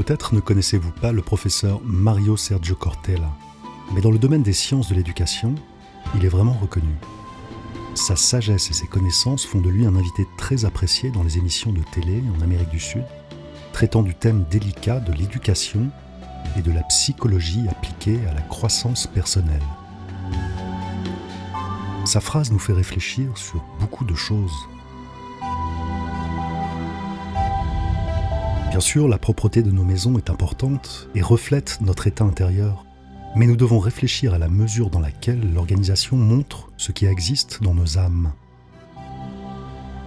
Peut-être ne connaissez-vous pas le professeur Mario Sergio Cortella, mais dans le domaine des sciences de l'éducation, il est vraiment reconnu. Sa sagesse et ses connaissances font de lui un invité très apprécié dans les émissions de télé en Amérique du Sud, traitant du thème délicat de l'éducation et de la psychologie appliquée à la croissance personnelle. Sa phrase nous fait réfléchir sur beaucoup de choses. Bien sûr, la propreté de nos maisons est importante et reflète notre état intérieur, mais nous devons réfléchir à la mesure dans laquelle l'organisation montre ce qui existe dans nos âmes.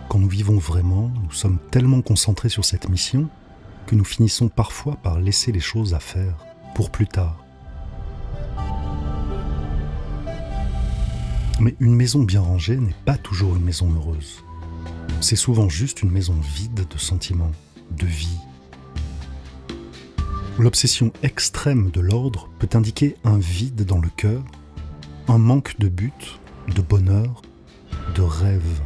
Quand nous vivons vraiment, nous sommes tellement concentrés sur cette mission que nous finissons parfois par laisser les choses à faire pour plus tard. Mais une maison bien rangée n'est pas toujours une maison heureuse. C'est souvent juste une maison vide de sentiments, de vie. L'obsession extrême de l'ordre peut indiquer un vide dans le cœur, un manque de but, de bonheur, de rêve.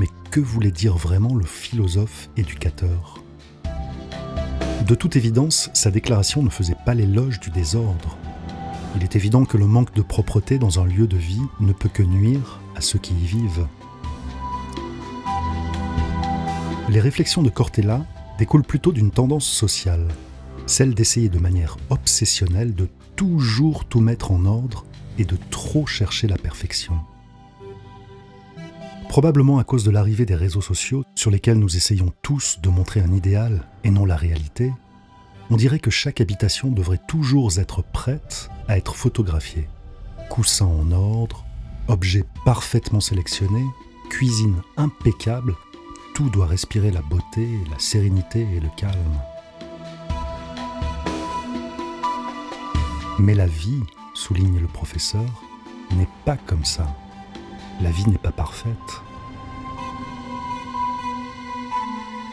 Mais que voulait dire vraiment le philosophe éducateur ? De toute évidence, sa déclaration ne faisait pas l'éloge du désordre. Il est évident que le manque de propreté dans un lieu de vie ne peut que nuire à ceux qui y vivent. Les réflexions de Cortella découlent plutôt d'une tendance sociale, celle d'essayer de manière obsessionnelle de toujours tout mettre en ordre et de trop chercher la perfection. Probablement à cause de l'arrivée des réseaux sociaux sur lesquels nous essayons tous de montrer un idéal et non la réalité, on dirait que chaque habitation devrait toujours être prête à être photographiée. Coussins en ordre, objets parfaitement sélectionnés, cuisine impeccable, tout doit respirer la beauté, la sérénité et le calme. Mais la vie, souligne le professeur, n'est pas comme ça. La vie n'est pas parfaite.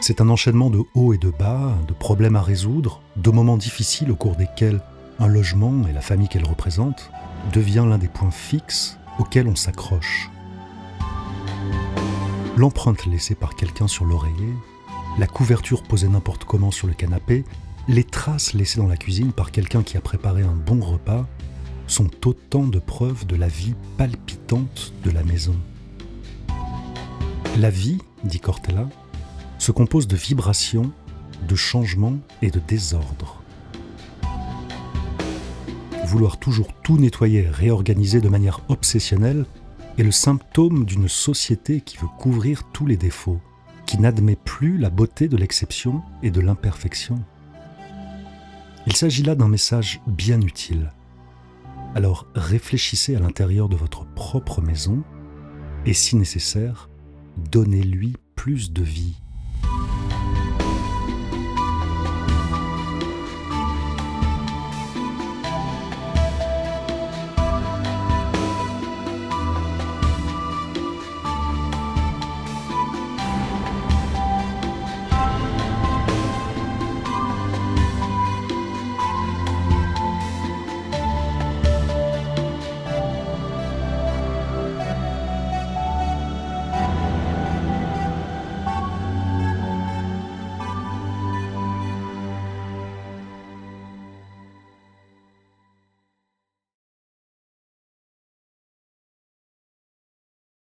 C'est un enchaînement de hauts et de bas, de problèmes à résoudre, de moments difficiles au cours desquels un logement et la famille qu'elle représente devient l'un des points fixes auxquels on s'accroche. L'empreinte laissée par quelqu'un sur l'oreiller, la couverture posée n'importe comment sur le canapé, les traces laissées dans la cuisine par quelqu'un qui a préparé un bon repas sont autant de preuves de la vie palpitante de la maison. La vie, dit Cortella, se compose de vibrations, de changements et de désordre. Vouloir toujours tout nettoyer et réorganiser de manière obsessionnelle est le symptôme d'une société qui veut couvrir tous les défauts, qui n'admet plus la beauté de l'exception et de l'imperfection. Il s'agit là d'un message bien utile. Alors réfléchissez à l'intérieur de votre propre maison et, si nécessaire, donnez-lui plus de vie.